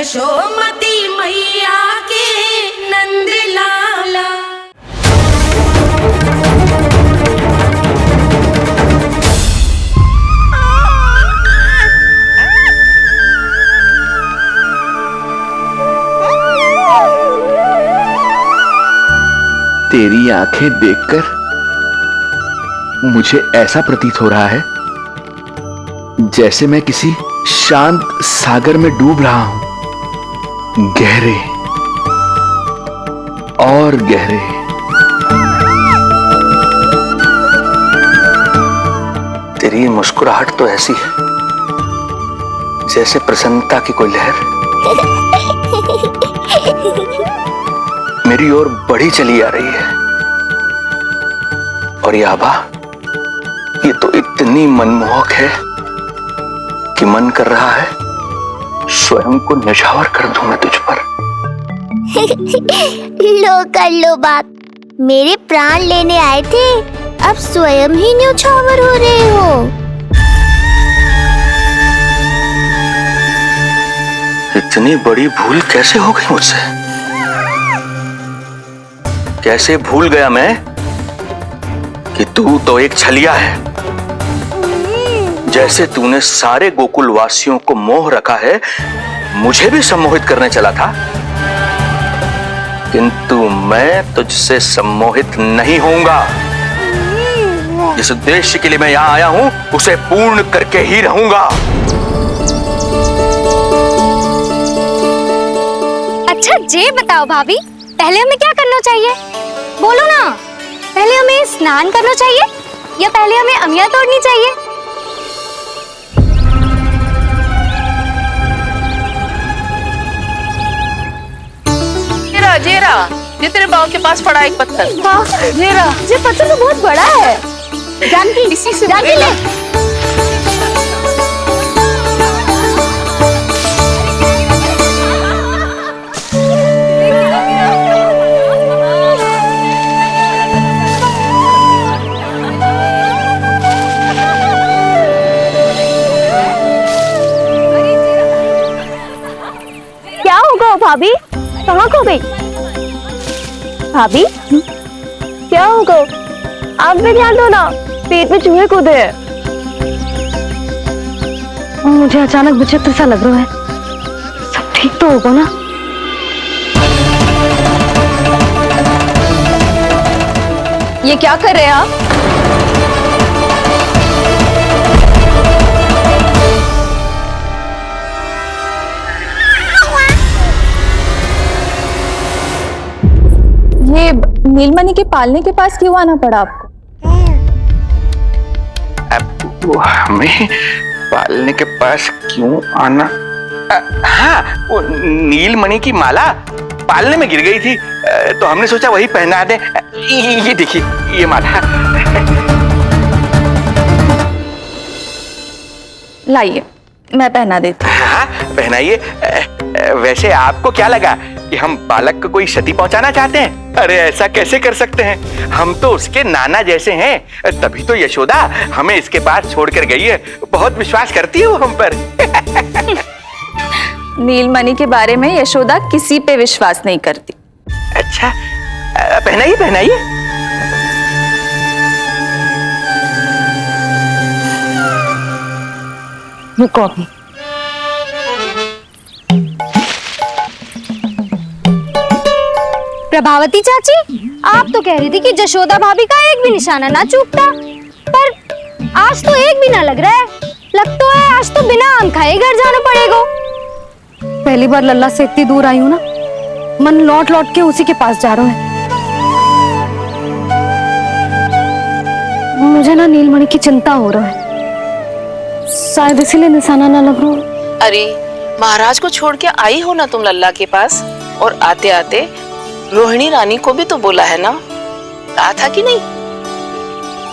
यशोमती मैया के नंद लाला। तेरी आंखें देखकर मुझे ऐसा प्रतीत हो रहा है जैसे मैं किसी शांत सागर में डूब रहा हूं, गहरे और गहरे। तेरी मुस्कुराहट तो ऐसी है जैसे प्रसन्नता की कोई लहर मेरी ओर बढ़ी चली आ रही है। और ये आभा, ये तो इतनी मनमोहक है कि मन कर रहा है स्वयं को न्यौछावर कर दूं मैं तुझ पर। लो कर लो बात, मेरे प्राण लेने आए थे, अब स्वयं ही न्यौछावर हो रहे हो। इतनी बड़ी भूल कैसे हो गई मुझसे? कैसे भूल गया मैं कि तू तो एक छलिया है। जैसे तूने सारे गोकुल वासियों को मोह रखा है, मुझे भी सम्मोहित करने चला था, किंतु मैं तुझसे सम्मोहित नहीं होऊंगा। जिस उद्देश्य के लिए मैं यहां आया हूं उसे पूर्ण करके ही रहूंगा। अच्छा ये बताओ भाभी, पहले हमें क्या करना चाहिए? बोलो ना, पहले हमें स्नान करना चाहिए या पहले हमें अमिया तोड़नी चाहिए? जेरा जेरा, ये तेरे बाव के पास पड़ा एक पत्थर। हाँ, जेरा, ये पत्थर तो बहुत बड़ा है। जानकी, इसी से जानकी ले। क्या होगा भाभी, कहाँ खो गई? भाभी क्या होगा? आप भी ध्यान दो ना, पेट में चूहे कूदे हैं। मुझे अचानक विचित्र सा लग रहा है, सब ठीक तो होगा ना? ये क्या कर रहे हैं आप? ये नीलमणि के पालने के पास क्यों आना पड़ा आपको? वो हमें पालने के पास क्यों आना? हाँ, वो नीलमणि की माला पालने में गिर गई थी, तो हमने सोचा वही पहना दे। ये देखिए, ये माला। लाइए, मैं पहना देती हूँ। हाँ, पहनाइए। वैसे आपको क्या लगा कि हम बालक को कोई क्षति पहुंचाना चाहते हैं? अरे ऐसा कैसे कर सकते हैं, हम तो उसके नाना जैसे हैं। तभी तो यशोदा हमें इसके पास छोड़कर गई है, बहुत विश्वास करती है वो हम पर। नीलमणि के बारे में यशोदा किसी पे विश्वास नहीं करती। अच्छा, पहनाइए पहनाइए। रुको अभी। प्रभावती चाची, आप तो कह रही थी कि जशोदा भाभी का एक भी निशाना ना चूकता, पर आज तो एक भी ना लग रहा है। लग तो है आज तो बिना आम खाए घर जाना पड़ेगा। पहली बार लल्ला से इतनी दूर आई हूँ ना, मन लौट लौट के उसी के पास जा रहा है। मुझे ना नीलमणि की चिंता हो रहा है, शायद इसीलिए निशाना ना लग रहा। अरे महाराज को छोड़ के आई हो ना तुम लल्ला के पास, और आते आते रोहिणी रानी को भी तो बोला है ना, कहा था कि नहीं?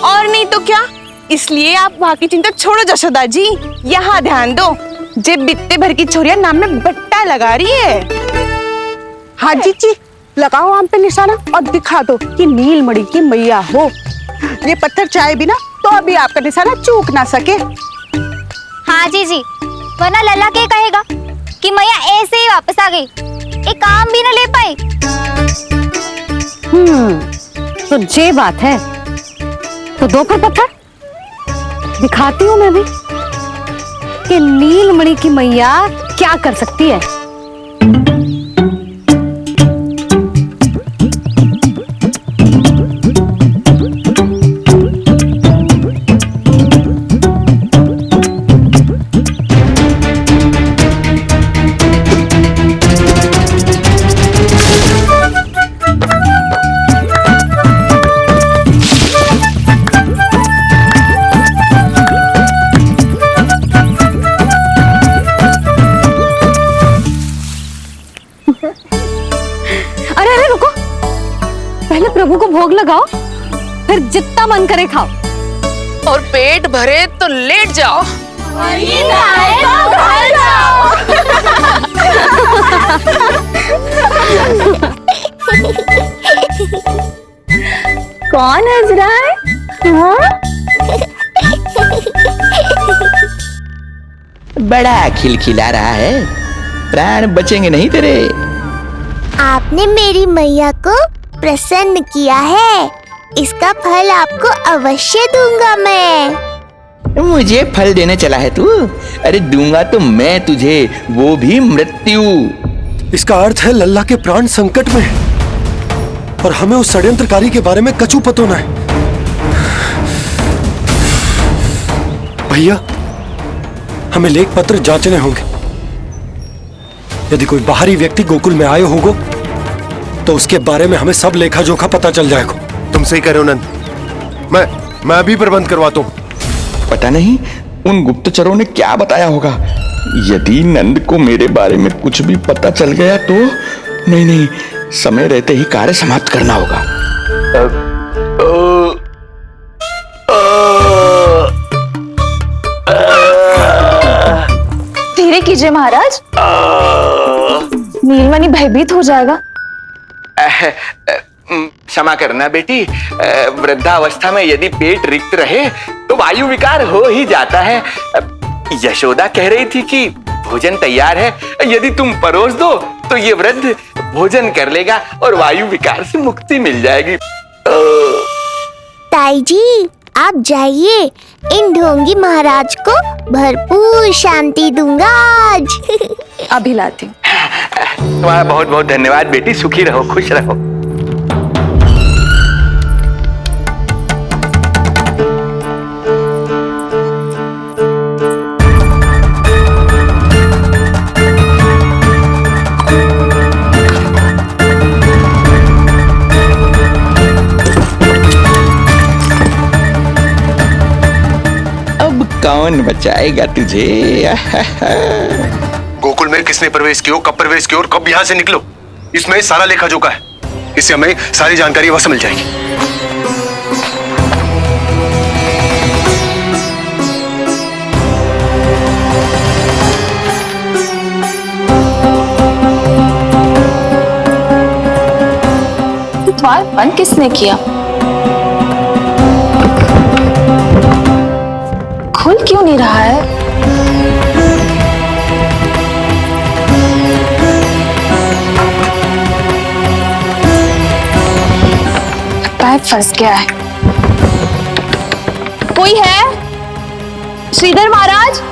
और नहीं तो क्या, इसलिए आप वहाँ की चिंता छोड़ो जशोदा जी, यहाँ ध्यान दो। जे बित्ते भर की छोरिया नाम में बट्टा लगा रही है। हाँ जी, लगाओ आम पे निशाना और दिखा दो कि नीलमणि की मैया हो। ये पत्थर चाहे भी ना तो अभी आपका निशाना चूक ना सके। हाँ जी, वरना लल्ला क्या कहेगा? कि मैया ऐसे ही वापस आ गई, एक काम भी न ले पाई। तो ये बात है, तो दो पर पत्थर दिखाती हूँ मैं भी कि नीलमणि की मैया क्या कर सकती है। अरे अरे रुको, पहले प्रभु को भोग लगाओ, फिर जितना मन करे खाओ। और पेट भरे तो लेट जाओ। कौन हंस रहा है? हाँ? बड़ा खिलखिला रहा है, प्राण बचेंगे नहीं तेरे। आपने मेरी मैया को प्रसन्न किया है, इसका फल आपको अवश्य दूंगा मैं। मुझे फल देने चला है तू? अरे दूंगा तो मैं तुझे, वो भी मृत्यु। इसका अर्थ है लल्ला के प्राण संकट में है और हमें उस षड्यंत्रकारी के बारे में कचू पतोना है। भैया, हमें लेख पत्र जांचने होंगे। यदि कोई बाहरी व्यक्ति गोकुल में आए होगा तो उसके बारे में हमें सब लेखा जोखा पता चल जाएगा। तुम सही कह रहे हो नंद, मैं अभी प्रबंध करवाता हूँ। पता नहीं उन गुप्तचरों ने क्या बताया होगा। यदि नंद को मेरे बारे में कुछ भी पता चल गया तो नहीं नहीं, समय रहते ही कार्य समाप्त करना होगा। धीरे कीजिए महाराज, नीलमणि भयभीत हो जाएगा। क्षमा करना बेटी, वृद्धावस्था में यदि पेट रिक्त रहे तो वायु विकार हो ही जाता है। यशोदा कह रही थी कि भोजन तैयार है, यदि तुम परोस दो तो ये वृद्ध भोजन कर लेगा और वायु विकार से मुक्ति मिल जाएगी। ताई जी, आप जाइए, इन ढोंगी महाराज को भरपूर शांति दूंगा आज। अभी लाती हूँ। तुम्हारा बहुत बहुत धन्यवाद बेटी, सुखी रहो, खुश रहो। कौन बचाएगा तुझे? गोकुल में किसने प्रवेश किया, कब प्रवेश किया और कब यहाँ से निकलो, इसमें सारा लेखा जोखा है। इससे हमें सारी जानकारी वहां से मिल जाएगी। द्वार बंद किसने किया? खुल क्यों नहीं रहा है? पैर फंस गया है। कोई है? श्रीधर महाराज,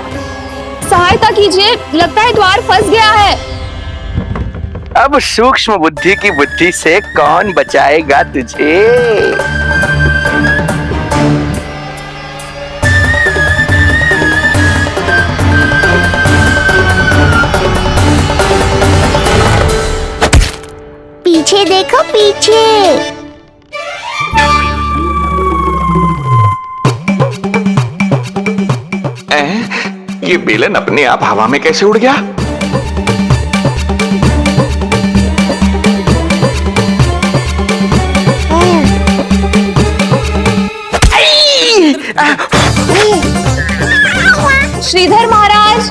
सहायता कीजिए, लगता है द्वार फंस गया है। अब सूक्ष्म बुद्धि की बुद्धि से कौन बचाएगा तुझे? पीछे देखो, पीछे। ये बेलन अपने आप हवा में कैसे उड़ गया? श्रीधर महाराज,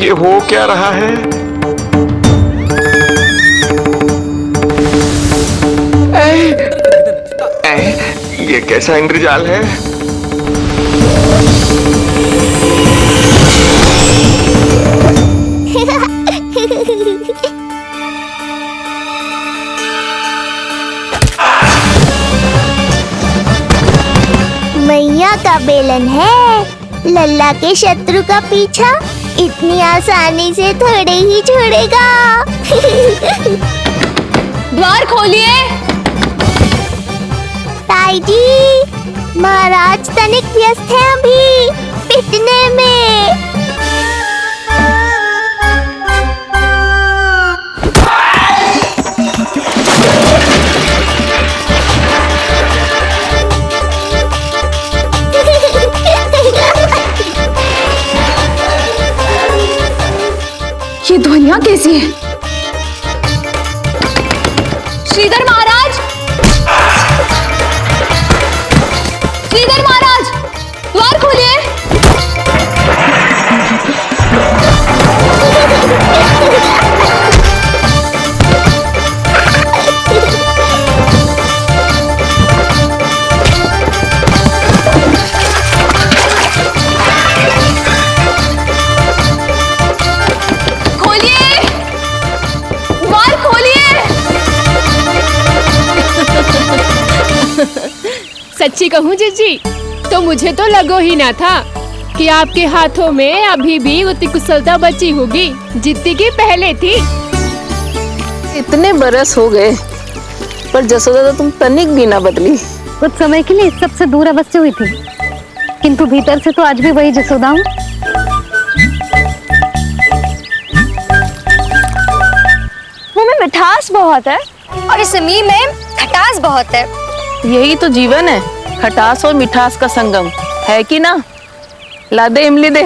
ये हो क्या रहा है? ये कैसा इंद्रजाल है? मैया का बेलन है, लल्ला के शत्रु का पीछा इतनी आसानी से थोड़े ही छोड़ेगा। द्वार खोलिए। ताई जी, महाराज तनिक व्यस्त हैं अभी पिटने में। ये ध्वनियां कैसी है? श्रीधर महाराज, श्रीधर महाराज, द्वार खोलिए। सच्ची कहूँ जीजी, तो मुझे तो लगो ही ना था कि आपके हाथों में अभी भी उतनी कुशलता बची होगी जितनी की पहले थी। इतने बरस हो गए पर जसोदा तो तुम तनिक भी ना बदली। कुछ समय के लिए सबसे दूर अवश्य हुई थी, किंतु भीतर से तो आज भी वही जसोदा हूँ। मुंह में मिठास बहुत है और इस मी में खटास बहुत है। यही तो जीवन है, खटास और मिठास का संगम, है कि ना? ला दे इमली दे।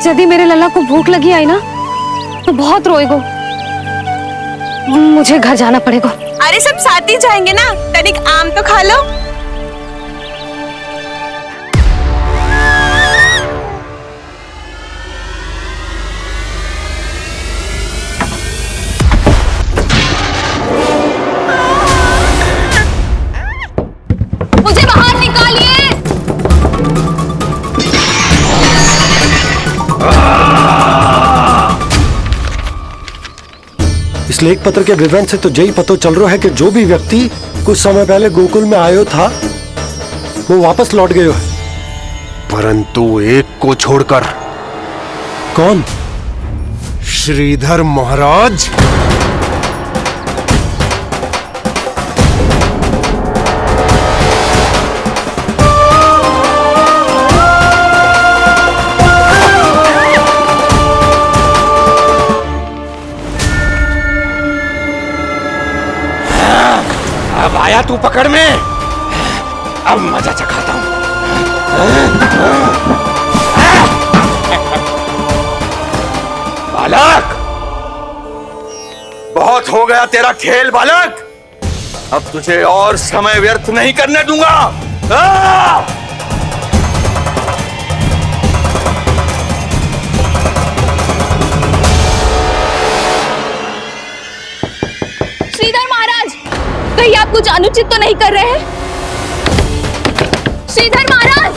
यदि मेरे लल्ला को भूख लगी आई ना तो बहुत रोएगो। मुझे घर जाना पड़ेगा। अरे सब साथ ही जाएंगे ना, तनिक आम तो खा लो। मुझे बाहर निकालिए। इस लेख पत्र के विवरण से तो यही पता चल रहा है कि जो भी व्यक्ति कुछ समय पहले गोकुल में आयो था वो वापस लौट गयो है, परंतु एक को छोड़कर। कौन? श्रीधर महाराज। अब आया तू पकड़ में, अब मजा चखाता हूं। बालक, बहुत हो गया तेरा खेल बालक, अब तुझे और समय व्यर्थ नहीं करने दूंगा। श्रीधर महाराज, कहीं आप कुछ अनुचित तो नहीं कर रहे हैं? श्रीधर महाराज!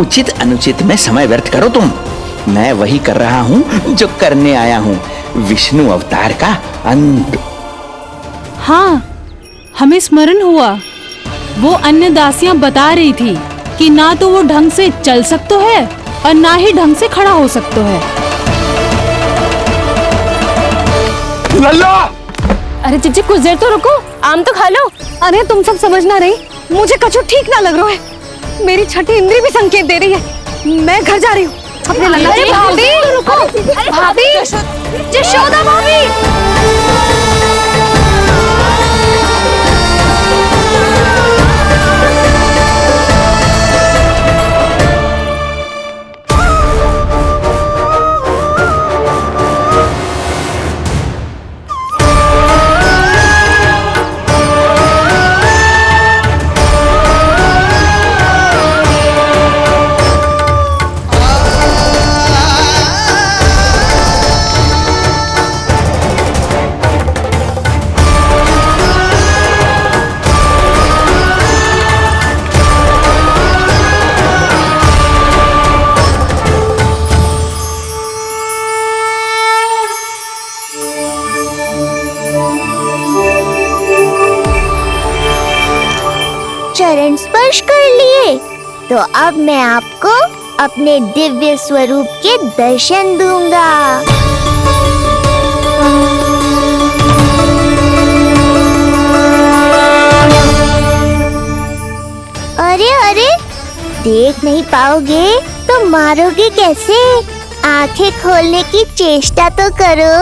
उचित अनुचित में समय व्यर्थ करो तुम, मैं वही कर रहा हूँ जो करने आया हूँ, विष्णु अवतार का अंत। हाँ, हमें स्मरण हुआ, वो अन्य दासियां बता रही थी कि ना तो वो ढंग से चल सकते है और ना ही ढंग से खड़ा हो सकते है। लल्ला! अरे जीजी कुछ देर तो रुको, आम तो खा लो। अरे तुम सब समझ ना रही, मुझे कछु ठीक ना लग रहा है। मेरी छठी इंद्री भी संकेत दे रही है, मैं घर जा रही हूँ अपने लल्ला। अरे भाभी रुको, अरे भाभी, जशोदा भाभी। तो अब मैं आपको अपने दिव्य स्वरूप के दर्शन दूंगा। अरे अरे, देख नहीं पाओगे तो मारोगे कैसे? आंखें खोलने की चेष्टा तो करो।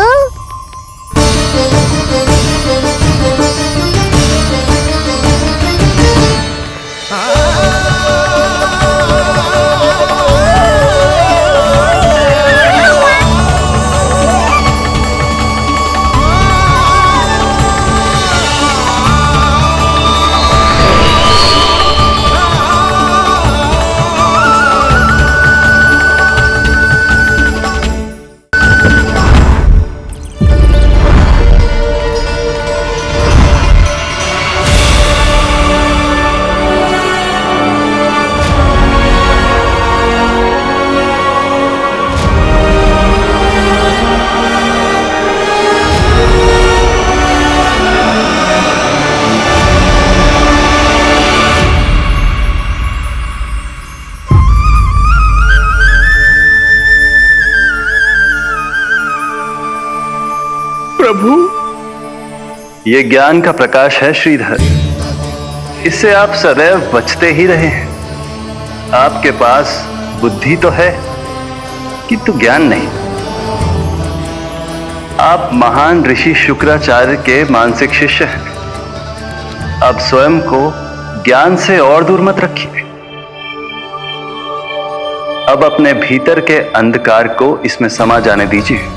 प्रभु, ये ज्ञान का प्रकाश है श्रीधर। इससे आप सदैव बचते ही रहे हैं। आपके पास बुद्धि तो है किंतु ज्ञान नहीं। आप महान ऋषि शुक्राचार्य के मानसिक शिष्य हैं। अब स्वयं को ज्ञान से और दूर मत रखिए। अब अपने भीतर के अंधकार को इसमें समा जाने दीजिए।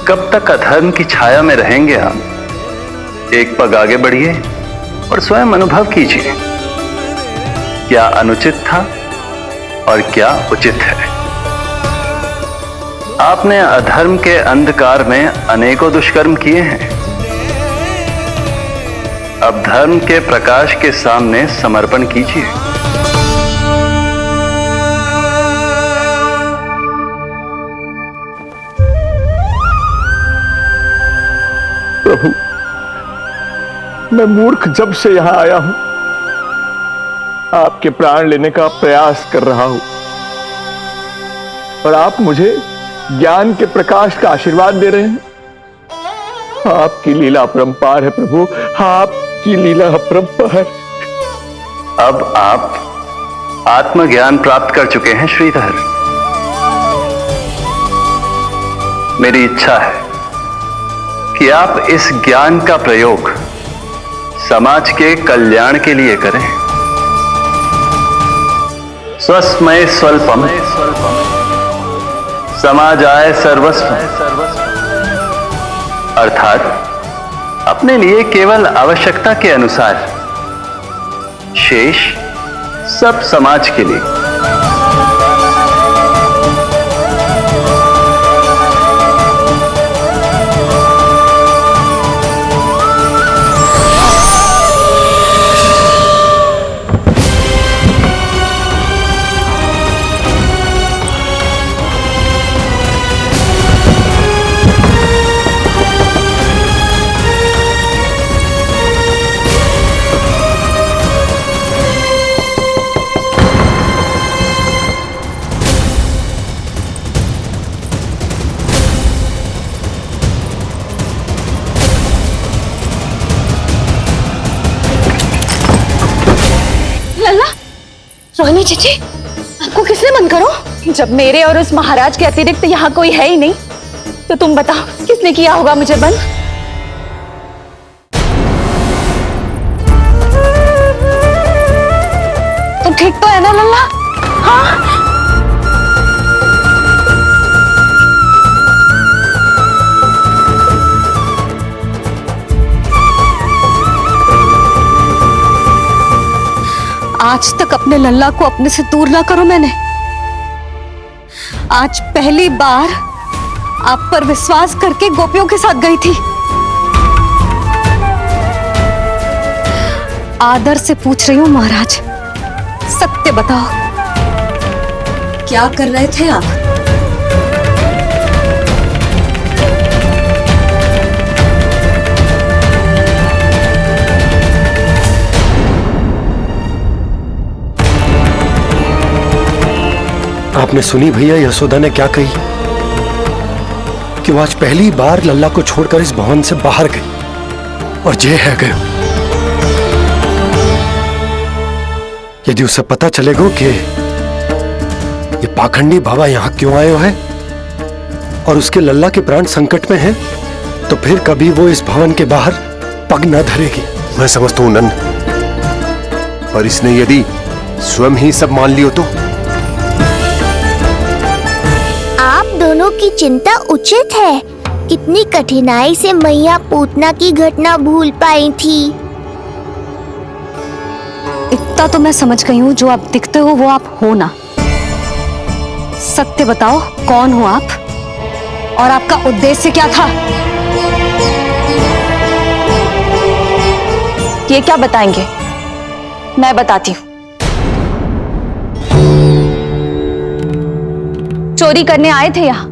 कब तक अधर्म की छाया में रहेंगे हम? एक पग आगे बढ़िए और स्वयं अनुभव कीजिए क्या अनुचित था और क्या उचित है। आपने अधर्म के अंधकार में अनेकों दुष्कर्म किए हैं। अब धर्म के प्रकाश के सामने समर्पण कीजिए। प्रभु, मैं मूर्ख जब से यहां आया हूं, आपके प्राण लेने का प्रयास कर रहा हूं और आप मुझे ज्ञान के प्रकाश का आशीर्वाद दे रहे हैं। आपकी लीला अपरंपार है प्रभु, आपकी लीला अपरंपार। अब आप आत्मज्ञान प्राप्त कर चुके हैं श्रीधर। मेरी इच्छा है कि आप इस ज्ञान का प्रयोग समाज के कल्याण के लिए करें। स्वस्मय स्वल्पम समाजाय सर्वस्व, अर्थात अपने लिए केवल आवश्यकता के अनुसार, शेष सब समाज के लिए। रोहिणी चीची, आपको किसने बंद करो? जब मेरे और उस महाराज के अतिरिक्त यहाँ कोई है ही नहीं, तो तुम बताओ किसने किया होगा मुझे बंद? तुम ठीक तो है ना लल्ला? हाँ? आज तक अपने लल्ला को अपने से दूर ना करो मैंने। आज पहली बार आप पर विश्वास करके गोपियों के साथ गई थी। आदर से पूछ रही हूं महाराज, सत्य बताओ, क्या कर रहे थे आप? आपने सुनी भैया यशोदा ने क्या कही कि वो आज पहली बार लल्ला को छोड़कर इस भवन से बाहर गई और जे है गयो। यदि उसे पता चलेगा कि ये पाखंडी बाबा यहां क्यों आयो है और उसके लल्ला के प्राण संकट में हैं, तो फिर कभी वो इस भवन के बाहर पग न धरेगी। मैं समझता हूं नंद, पर इसने यदि स्वयं ही सब मान लियो तो? आप दोनों की चिंता उचित है। कितनी कठिनाई से मैया पूतना की घटना भूल पाई थी। इतना तो मैं समझ गई हूँ, जो आप दिखते हो वो आप हो ना। सत्य बताओ, कौन हो आप और आपका उद्देश्य क्या था? ये क्या बताएंगे, मैं बताती हूँ। चोरी करने आए थे यहाँ,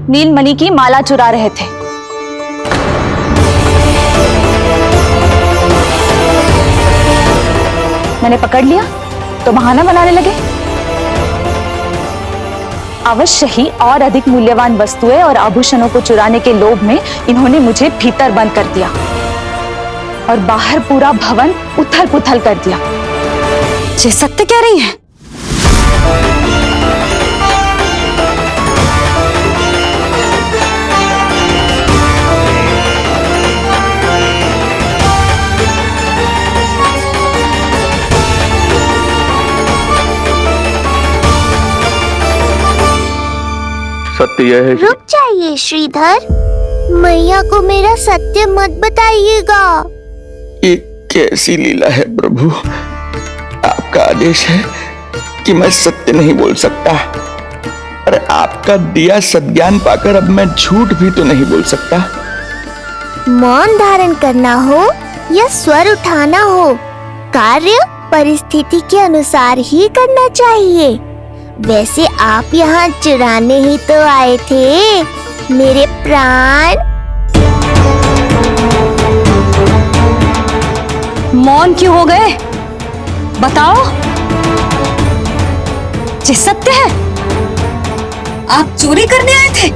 नीलमणि की माला चुरा रहे थे। मैंने पकड़ लिया तो बहाना बनाने लगे। अवश्य ही और अधिक मूल्यवान वस्तुएं और आभूषणों को चुराने के लोभ में इन्होंने मुझे भीतर बंद कर दिया और बाहर पूरा भवन उथल पुथल कर दिया। ये सत्य कह रही हैं? सत्य यह है। रुक जाइए श्रीधर, मैया को मेरा सत्य मत बताइएगा। ये कैसी लीला है प्रभु, आपका आदेश है कि मैं सत्य नहीं बोल सकता, और आपका दिया सद्ज्ञान पाकर अब मैं झूठ भी तो नहीं बोल सकता। मौन धारण करना हो या स्वर उठाना हो, कार्य परिस्थिति के अनुसार ही करना चाहिए। वैसे आप यहाँ चुराने ही तो आए थे मेरे प्राण। मौन क्यों हो गए? बताओ, ये सत्य है? आप चोरी करने आए थे?